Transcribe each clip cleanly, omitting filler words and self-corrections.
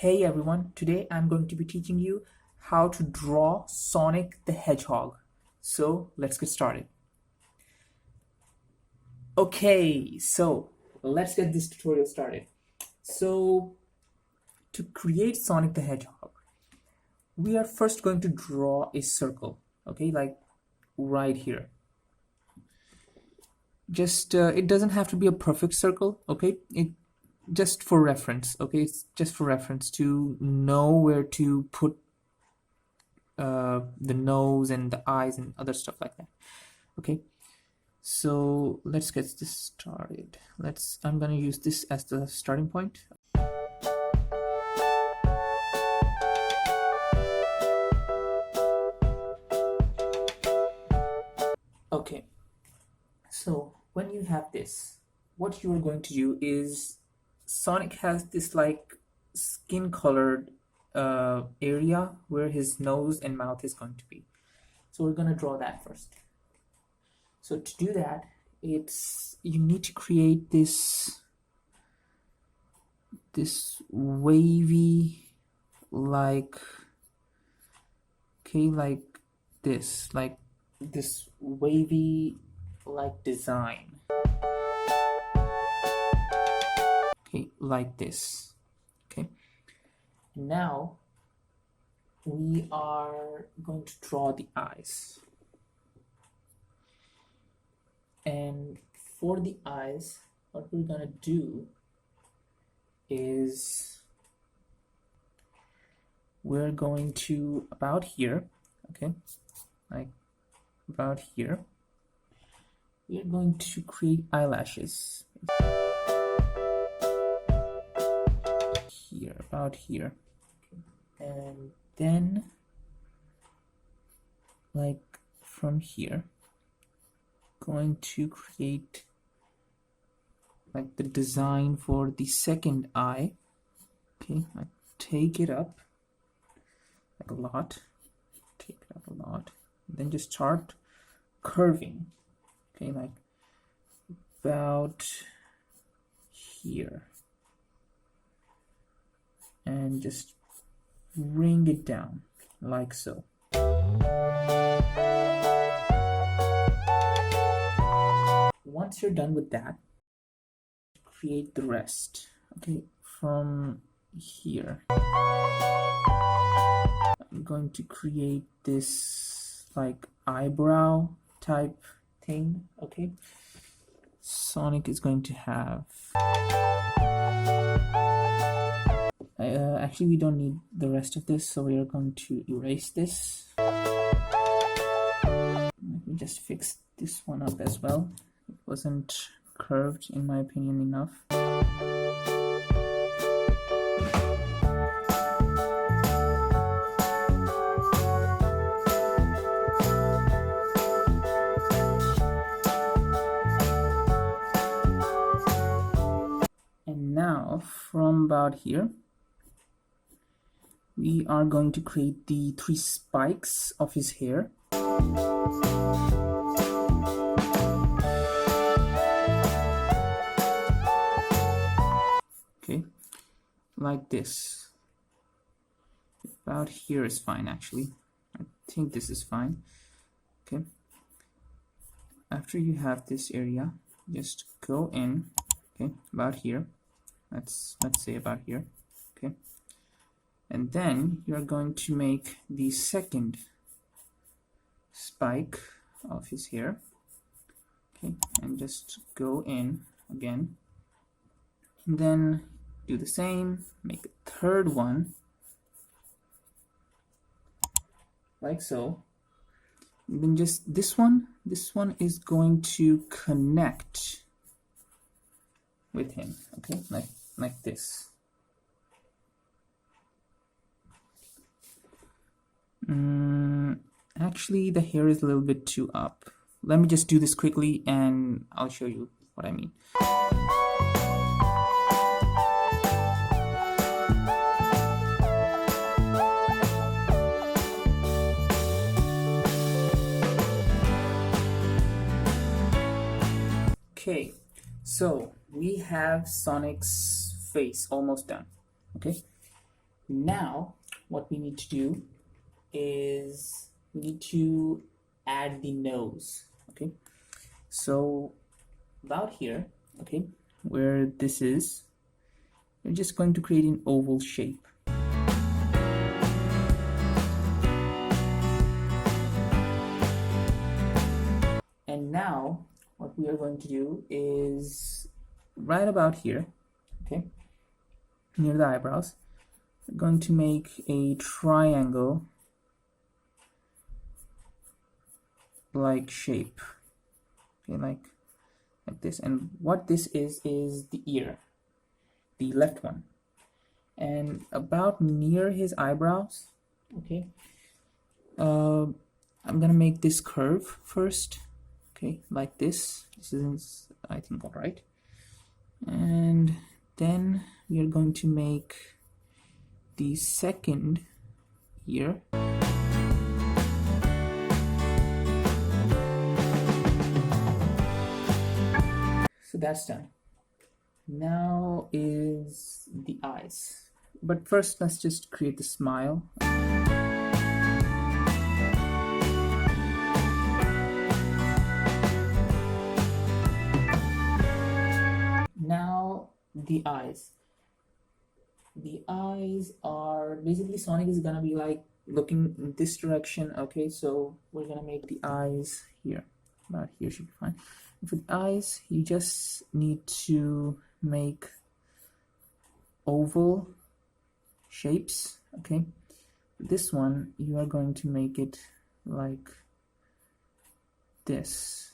Hey everyone, today I'm going to be teaching you how to draw Sonic the Hedgehog. So let's get started. Okay, so let's get this tutorial started. So to create Sonic the Hedgehog, we are first going to draw a circle, okay, like right here. Just it doesn't have to be a perfect circle, okay? Just for reference, okay? It's just for reference to know where to put the nose and the eyes and other stuff like that. Okay, so let's get this started. I'm gonna use this as the starting point. Okay, so when you have this, what you are going to do is Sonic has this like skin colored area where his nose and mouth is going to be. So we're gonna draw that first. So to do that, you need to create this wavy like this wavy like design. Okay, like this. Okay. Now we are going to draw the eyes. And for the eyes, what we're gonna do is we're going to about here, okay, like about here, we're going to create eyelashes here, about here, and then like from here going to create like the design for the second eye. Okay, I take it up like a lot, take it up a lot, then just start curving. Okay, like about here, and just bring it down like so. Once you're done with that, create the rest. Okay, from here I'm going to create this like eyebrow type thing. Okay, Sonic is going to have actually we don't need the rest of this, so we are going to erase this. Let me just fix this one up as well. It wasn't curved in my opinion enough. And now from about here we are going to create the 3 spikes of his hair. Okay, like this. About here is fine actually. I think this is fine. Okay, after you have this area, just go in. Okay, about here. Let's say about here. Okay, and then you're going to make the second spike of his hair. Okay, and just go in again, and then do the same, make a third one like so, and then just this one is going to connect with him. Okay, like this. Actually the hair is a little bit too up. Let me just do this quickly and I'll show you what I mean. Okay, so we have Sonic's face almost done. Okay, Now what we need to do is we need to add the nose. Okay, so about here, okay, where this is, we're just going to create an oval shape. And now what we are going to do is right about here, okay, near the eyebrows, we're going to make a triangle like shape, okay, like this. And what this is the ear, the left one, and about near his eyebrows, okay, I'm gonna make this curve first, okay, like this. This is, I think, all right. And then we are going to make the second ear. So that's done. Now is the eyes. But first, let's just create the smile. Now the eyes. The eyes are basically, Sonic is gonna be like looking in this direction. Okay, so we're gonna make the eyes here. About here should be fine. For the eyes, you just need to make oval shapes. Okay, this one you are going to make it like this.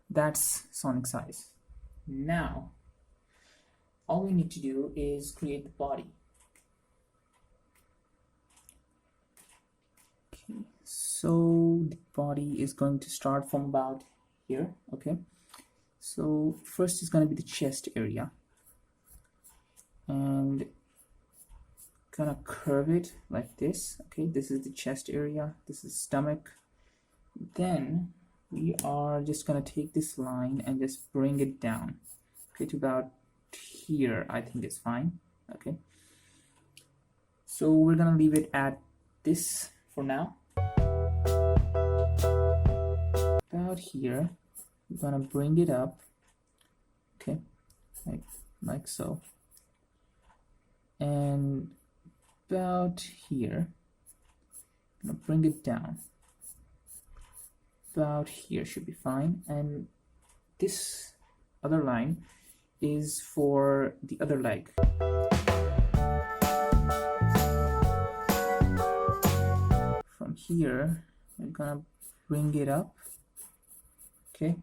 That's Sonic's eyes. Now all we need to do is create the body. Okay, so the body is going to start from about here. Okay, so first is going to be the chest area, and gonna curve it like this. Okay, this is the chest area, this is stomach. Then we are just gonna take this line and just bring it down, okay, to about here. I think it's fine. Okay, so we're gonna leave it at this for now. About here, we're gonna bring it up, okay, like so, and about here, I'm gonna bring it down. About here should be fine. And this other line is for the other leg. From here, I'm gonna bring it up, okay,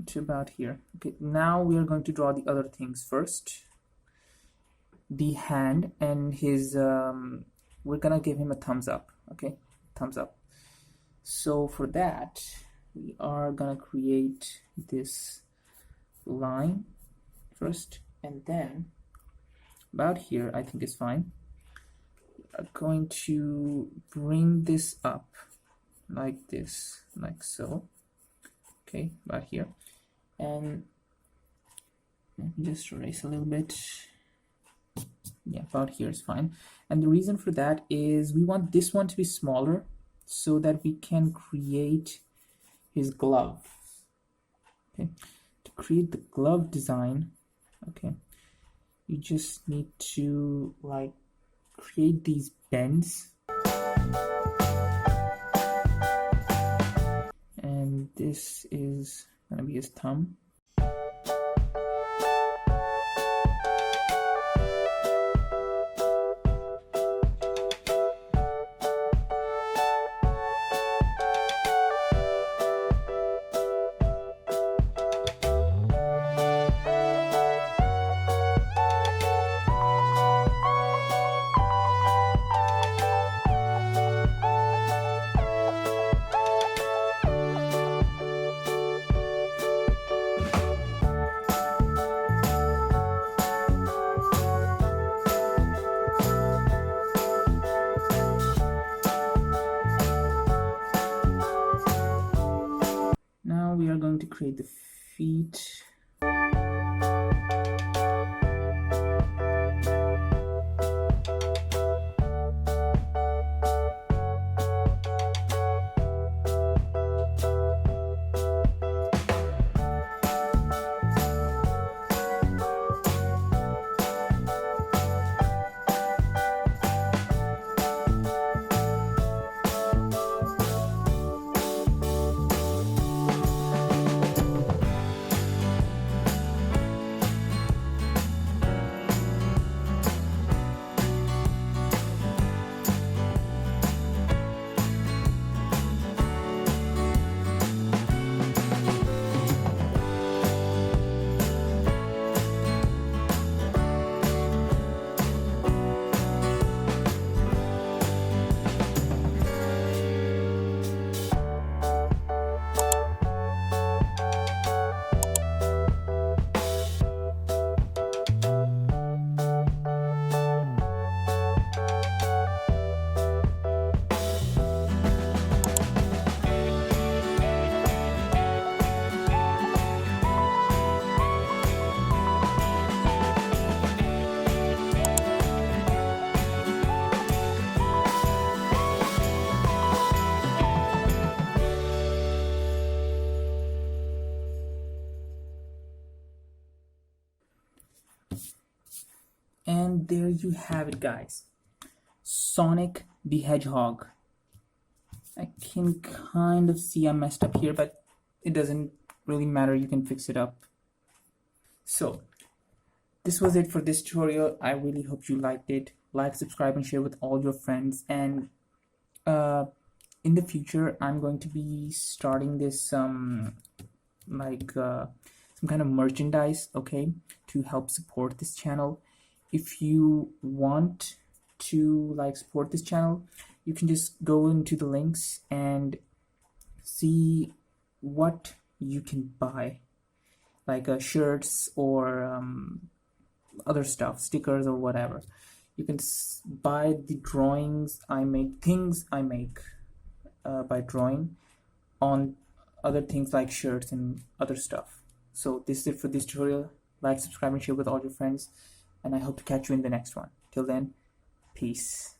to about here. Okay, now we are going to draw the other things first. The hand and his, we're gonna give him a thumbs up, okay, thumbs up. So for that, we are gonna create this line first, and then about here, I think is fine. We are going to bring this up like this, like so. Okay, about here, and let me just erase a little bit. Yeah, about here is fine. And the reason for that is we want this one to be smaller so that we can create his glove. Okay, to create the glove design, okay, you just need to like create these bends, and this is gonna be his thumb. are going to create the feet. And there you have it, guys. Sonic the Hedgehog. I can kind of see I messed up here, but it doesn't really matter. You can fix it up. So this was it for this tutorial. I really hope you liked it. Like, subscribe, and share with all your friends. And in the future, I'm going to be starting this some kind of merchandise, okay, to help support this channel. If you want to support this channel, you can just go into the links and see what you can buy, like shirts or other stuff, stickers or whatever. You can buy the drawings I make, things I make by drawing on other things like shirts and other stuff. So this is it for this tutorial. Like, subscribe, and share with all your friends, and I hope to catch you in the next one. Till then, peace.